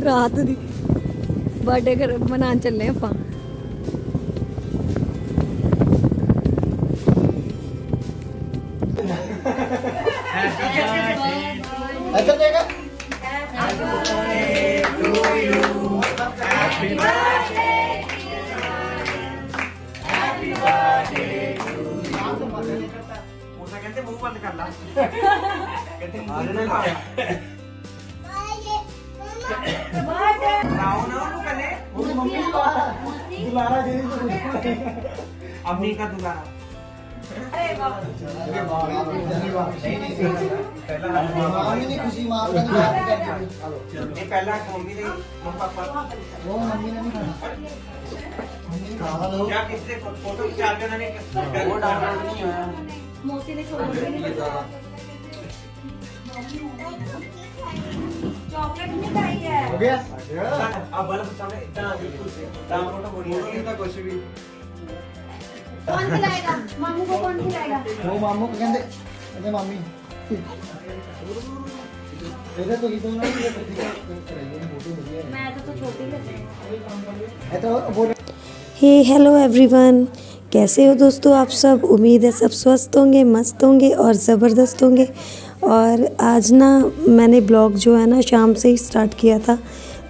रात दी बर्थडे कर मनान चले ਆਪਾਂ ऐसा देगा कहते मुंह बंद कर ला कहते मम्मी दुलारा दे अम्मी का दुलारा खुशी माँ पहला मम्मी ने पापा वो मम्मी ने क्या किसी फोटो खिंचा के उन्होंने वो डाउनलोड नहीं हुआ मौसी ने चॉकलेट नहीं खाई है हो गया अब बल्ब सामने इतना दाम फोटो बोलिए इतना कुछ भी कौन खिलाएगा मामू को कौन खिलाएगा वो मामू को कहते मामी इधर तो इधर ना ये फोटो मैं तो छोटी है तो बोल हे हेलो एवरीवन, कैसे हो दोस्तों आप सब। उम्मीद है सब स्वस्थ होंगे, मस्त होंगे और ज़बरदस्त होंगे। और आज ना मैंने ब्लॉग जो है ना शाम से ही स्टार्ट किया था।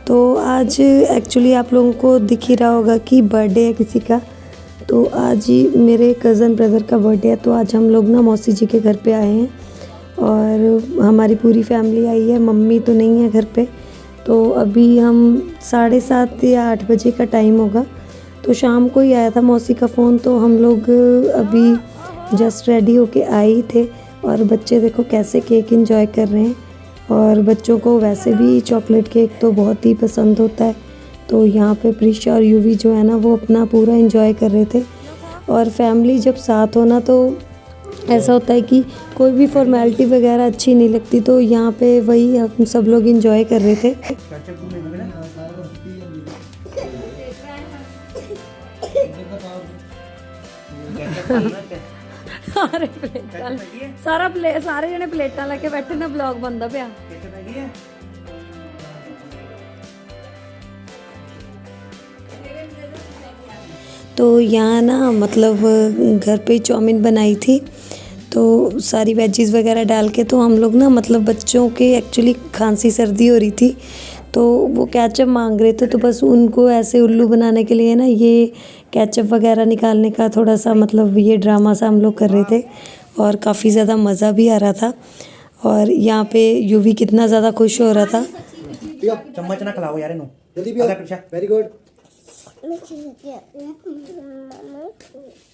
तो आज एक्चुअली आप लोगों को दिख ही रहा होगा कि बर्थडे है किसी का। तो आज ही मेरे कज़न ब्रदर का बर्थडे है। तो आज हम लोग ना मौसी जी के घर पे आए हैं और हमारी पूरी फैमिली आई है। मम्मी तो नहीं है घर पे। तो अभी हम 7:30 या 8 बजे का टाइम होगा। तो शाम को ही आया था मौसी का फ़ोन। तो हम लोग अभी जस्ट रेडी होके आए ही थे। और बच्चे देखो कैसे केक एंजॉय कर रहे हैं। और बच्चों को वैसे भी चॉकलेट केक तो बहुत ही पसंद होता है। तो यहाँ पे प्रिशा और यूवी जो है ना वो अपना पूरा एंजॉय कर रहे थे। और फैमिली जब साथ हो ना तो ऐसा होता है कि कोई भी फॉर्मेलिटी वगैरह अच्छी नहीं लगती। तो यहाँ पे वही हम सब लोग एंजॉय कर रहे थे। सारे जने प्लेटा लेके बैठे ना, ब्लॉग बनता पिया। तो यहाँ ना मतलब घर पे चाउमीन बनाई थी। तो सारी वेजीज वगैरह डाल के तो हम लोग ना मतलब बच्चों के एक्चुअली खांसी सर्दी हो रही थी। तो वो केचप मांग रहे थे। तो बस उनको ऐसे उल्लू बनाने के लिए ना ये केचप वगैरह निकालने का थोड़ा सा मतलब ये ड्रामा सा हम लोग कर रहे थे। और काफ़ी ज़्यादा मज़ा भी आ रहा था। और यहाँ पे यूवी कितना ज़्यादा खुश हो रहा था। चम्मच ना खिलाओ यार इन्हों जल्दी पियो। वेरी गुड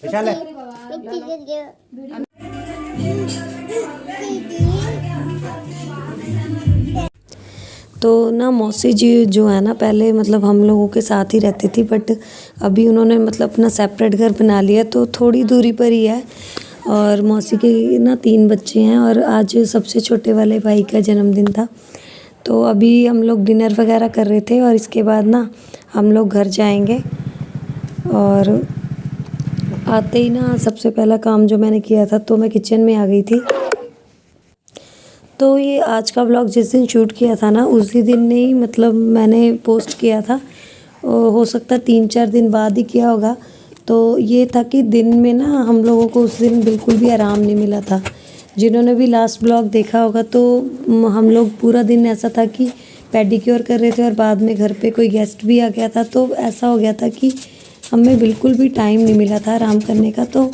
विशाल तो ना मौसी जी जो है ना पहले मतलब हम लोगों के साथ ही रहती थी। बट अभी उन्होंने मतलब अपना सेपरेट घर बना लिया। तो थोड़ी दूरी पर ही है। और मौसी के ना 3 बच्चे हैं। और आज सबसे छोटे वाले भाई का जन्मदिन था। तो अभी हम लोग डिनर वगैरह कर रहे थे। और इसके बाद ना हम लोग घर जाएंगे। और आते ही ना सबसे पहला काम जो मैंने किया था तो मैं किचन में आ गई थी। तो ये आज का ब्लॉग जिस दिन शूट किया था ना उसी दिन नहीं मतलब मैंने पोस्ट किया था। हो सकता है 3-4 दिन बाद ही किया होगा। तो ये था कि दिन में ना हम लोगों को उस दिन बिल्कुल भी आराम नहीं मिला था। जिन्होंने भी लास्ट ब्लॉग देखा होगा तो हम लोग पूरा दिन ऐसा था कि पेडिक्योर कर रहे थे। और बाद में घर पे कोई गेस्ट भी आ गया था। तो ऐसा हो गया था कि हमें बिल्कुल भी टाइम नहीं मिला था आराम करने का। तो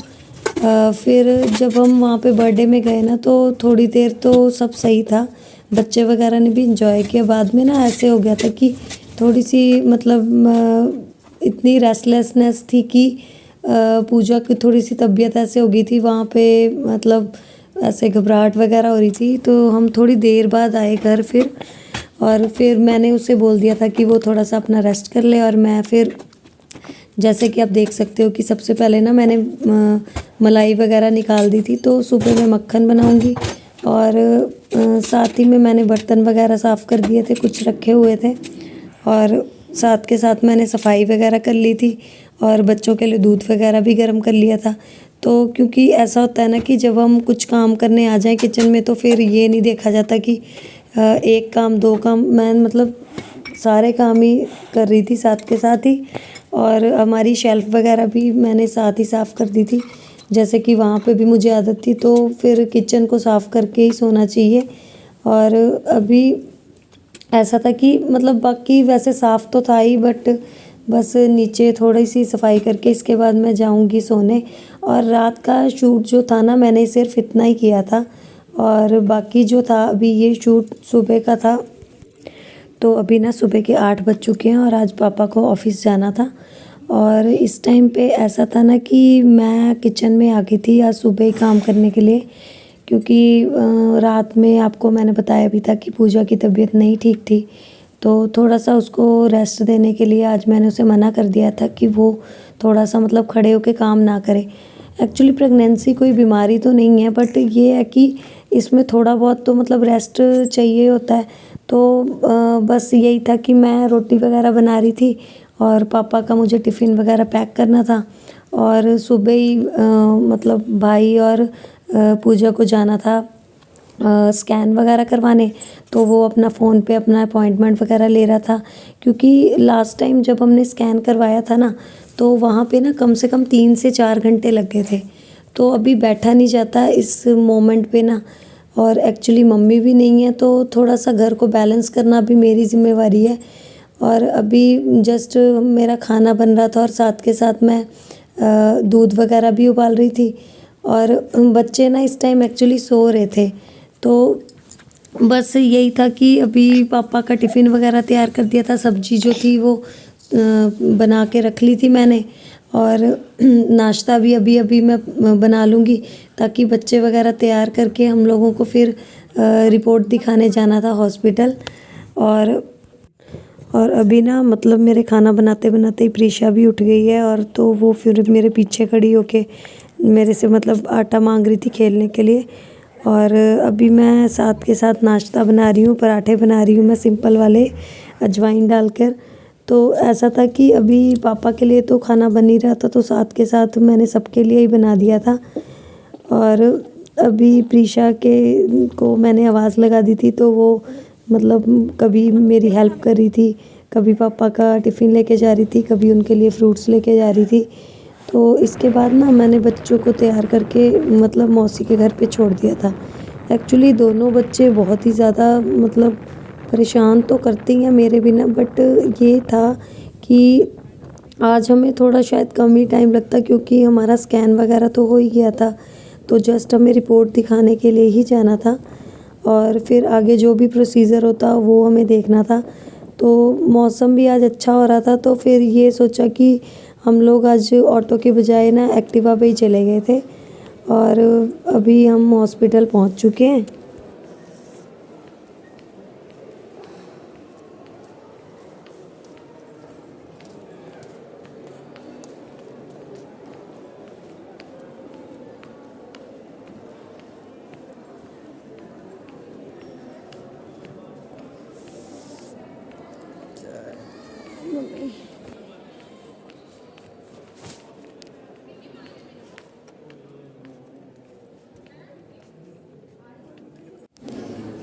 फिर जब हम वहाँ पे बर्थडे में गए ना तो थोड़ी देर तो सब सही था। बच्चे वगैरह ने भी इंजॉय किया। बाद में ना ऐसे हो गया था कि थोड़ी सी मतलब इतनी रेस्टलेसनेस थी कि पूजा की थोड़ी सी तबीयत ऐसे हो गई थी वहाँ पे मतलब ऐसे घबराहट वगैरह हो रही थी। तो हम थोड़ी देर बाद आए घर फिर। और फिर मैंने उसे बोल दिया था कि वो थोड़ा सा अपना रेस्ट कर ले। और मैं फिर जैसे कि आप देख सकते हो कि सबसे पहले ना मैंने मलाई वगैरह निकाल दी थी। तो सुबह मैं मक्खन बनाऊंगी। और साथ ही में मैंने बर्तन वगैरह साफ़ कर दिए थे, कुछ रखे हुए थे। और साथ के साथ मैंने सफाई वगैरह कर ली थी। और बच्चों के लिए दूध वगैरह भी गर्म कर लिया था। तो क्योंकि ऐसा होता है ना कि जब हम कुछ काम करने आ जाएं किचन में तो फिर ये नहीं देखा जाता कि एक काम दो काम मैं मतलब सारे काम ही कर रही थी साथ के साथ ही। और हमारी शेल्फ़ वगैरह भी मैंने साथ ही साफ़ कर दी थी, जैसे कि वहाँ पे भी मुझे आदत थी, तो फिर किचन को साफ़ करके ही सोना चाहिए। और अभी ऐसा था कि मतलब बाकी वैसे साफ़ तो था ही, बट बस नीचे थोड़ी सी सफाई करके इसके बाद मैं जाऊंगी सोने। और रात का शूट जो था ना, मैंने सिर्फ इतना ही किया था, और बाकी जो था अभी ये शूट सुबह का था। तो अभी ना सुबह के 8 बज चुके हैं और आज पापा को ऑफ़िस जाना था। और इस टाइम पे ऐसा था ना कि मैं किचन में आ गई थी आज सुबह ही काम करने के लिए, क्योंकि रात में आपको मैंने बताया भी था कि पूजा की तबीयत नहीं ठीक थी, तो थोड़ा सा उसको रेस्ट देने के लिए आज मैंने उसे मना कर दिया था कि वो थोड़ा सा मतलब खड़े होके काम ना करे। एक्चुअली प्रेगनेंसी कोई बीमारी तो नहीं है, बट ये है कि इसमें थोड़ा बहुत तो मतलब रेस्ट चाहिए होता है। तो बस यही था कि मैं रोटी वगैरह बना रही थी और पापा का मुझे टिफ़िन वगैरह पैक करना था, और सुबह ही मतलब भाई और पूजा को जाना था स्कैन वगैरह करवाने। तो वो अपना फ़ोन पे अपना अपॉइंटमेंट वगैरह ले रहा था, क्योंकि लास्ट टाइम जब हमने स्कैन करवाया था ना, तो वहाँ पे ना कम से कम 3 से 4 घंटे लग गए थे। तो अभी बैठा नहीं जाता इस मोमेंट पे ना, और एक्चुअली मम्मी भी नहीं है, तो थोड़ा सा घर को बैलेंस करना भी मेरी ज़िम्मेवारी है। और अभी जस्ट मेरा खाना बन रहा था और साथ के साथ मैं दूध वगैरह भी उबाल रही थी। और बच्चे ना इस टाइम एक्चुअली सो रहे थे, तो बस यही था कि अभी पापा का टिफ़िन वगैरह तैयार कर दिया था, सब्ज़ी जो थी वो बना के रख ली थी मैंने। और नाश्ता भी अभी अभी मैं बना लूँगी, ताकि बच्चे वगैरह तैयार करके हम लोगों को फिर रिपोर्ट दिखाने जाना था हॉस्पिटल। और अभी ना मतलब मेरे खाना बनाते बनाते ही प्रीशा भी उठ गई है, और तो वो फिर मेरे पीछे खड़ी होके मेरे से मतलब आटा मांग रही थी खेलने के लिए। और अभी मैं साथ के साथ नाश्ता बना रही हूँ, पराठे बना रही हूँ मैं सिंपल वाले अजवाइन डालकर। तो ऐसा था कि अभी पापा के लिए तो खाना बन ही रहा था, तो साथ के साथ मैंने सबके लिए ही बना दिया था। और अभी प्रीशा के को मैंने आवाज़ लगा दी थी, तो वो मतलब कभी मेरी हेल्प कर रही थी, कभी पापा का टिफ़िन लेके जा रही थी, कभी उनके लिए फ्रूट्स लेके जा रही थी। तो इसके बाद ना मैंने बच्चों को तैयार करके मतलब मौसी के घर पे छोड़ दिया था। एक्चुअली दोनों बच्चे बहुत ही ज़्यादा मतलब परेशान तो करते ही हैं मेरे बिना, बट ये था कि आज हमें थोड़ा शायद कम ही टाइम लगता, क्योंकि हमारा स्कैन वगैरह तो हो ही गया था, तो जस्ट हमें रिपोर्ट दिखाने के लिए ही जाना था, और फिर आगे जो भी प्रोसीजर होता वो हमें देखना था। तो मौसम भी आज अच्छा हो रहा था, तो फिर ये सोचा कि हम लोग आज ऑटो के बजाय ना एक्टिवा पे ही चले गए थे। और अभी हम हॉस्पिटल पहुंच चुके हैं।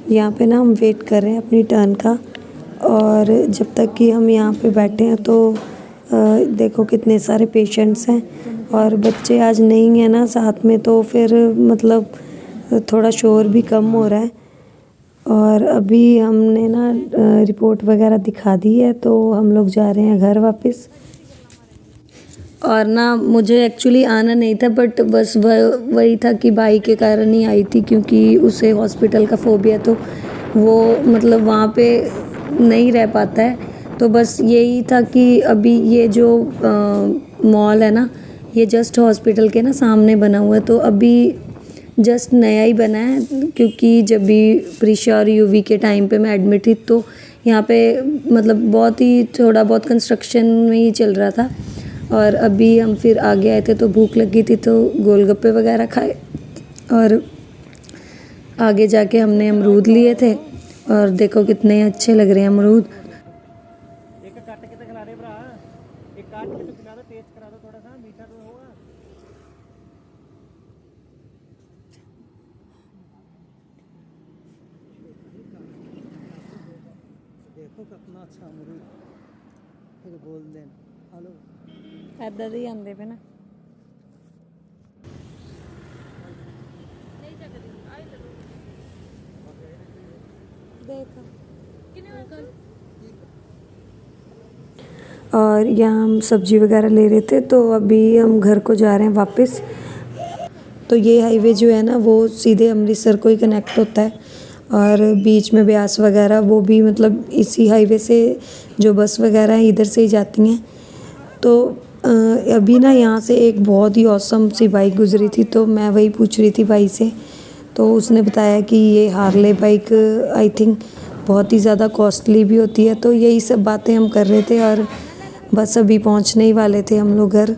यहाँ पे ना हम वेट कर रहे हैं अपनी टर्न का, और जब तक कि हम यहाँ पे बैठे हैं तो देखो कितने सारे पेशेंट्स हैं, और बच्चे आज नहीं हैं ना साथ में, तो फिर मतलब थोड़ा शोर भी कम हो रहा है। और अभी हमने ना रिपोर्ट वगैरह दिखा दी है, तो हम लोग जा रहे हैं घर वापस। और ना मुझे एक्चुअली आना नहीं था, बट बस वही था कि भाई के कारण ही आई थी, क्योंकि उसे हॉस्पिटल का फोबिया, तो वो मतलब वहाँ पे नहीं रह पाता है। तो बस यही था कि अभी ये जो मॉल है ना, ये जस्ट हॉस्पिटल के ना सामने बना हुआ है, तो अभी जस्ट नया ही बना है, क्योंकि जब भी प्रीशा और यूवी के टाइम पे मैं एडमिट थी, तो यहाँ पे मतलब बहुत ही थोड़ा बहुत कंस्ट्रक्शन में ही चल रहा था। और अभी हम फिर आगे आए थे, तो भूख लगी थी, तो गोलगप्पे वगैरह खाए, और आगे जाके हमने अमरूद लिए थे, और देखो कितने अच्छे लग रहे हैं अमरूद। एक काट के तो खिला दे भरा, एक काट के तो खिला दो, टेस्ट करा दो थोड़ा सा, मीठा तो होगा। देखो कितना अच्छा अमरूद फिर गोल्डन हेलो ऐदा दे ही आंदे पे ना और यहाँ हम सब्जी वगैरह ले रहे थे तो अभी हम घर को जा रहे हैं वापस। तो ये हाईवे जो है ना वो सीधे अमृतसर को ही कनेक्ट होता है और बीच में ब्यास वगैरह वो भी मतलब इसी हाईवे से जो बस वगैरह है इधर से ही जाती हैं। तो अभी ना यहाँ से एक बहुत ही औसम सी बाइक गुजरी थी तो मैं वही पूछ रही थी भाई से, तो उसने बताया कि ये हार्ले बाइक आई थिंक बहुत ही ज़्यादा कॉस्टली भी होती है। तो यही सब बातें हम कर रहे थे और बस अभी पहुँचने ही वाले थे हम लोग घर।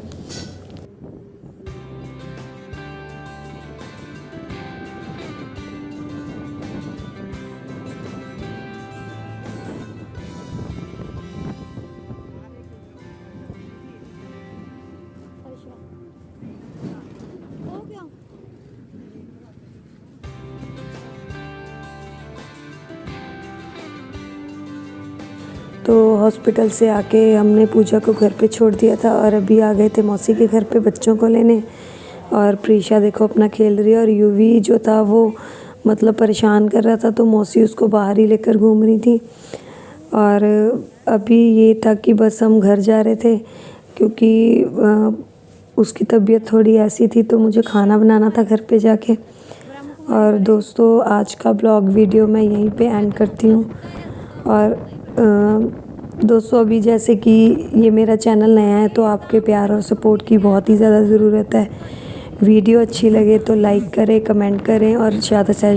तो हॉस्पिटल से आके हमने पूजा को घर पे छोड़ दिया था और अभी आ गए थे मौसी के घर पे बच्चों को लेने। और प्रीशा देखो अपना खेल रही है और यूवी जो था वो मतलब परेशान कर रहा था तो मौसी उसको बाहर ही लेकर घूम रही थी। और अभी ये था कि बस हम घर जा रहे थे क्योंकि उसकी तबीयत थोड़ी ऐसी थी तो मुझे खाना बनाना था घर पे जाके। और दोस्तों आज का ब्लॉग वीडियो मैं यहीं पे एंड करती हूँ। और दोस्तों अभी जैसे कि ये मेरा चैनल नया है तो आपके प्यार और सपोर्ट की बहुत ही ज़्यादा ज़रूरत है। वीडियो अच्छी लगे तो लाइक करें, कमेंट करें और ज़्यादा से ज़्यादा शेयर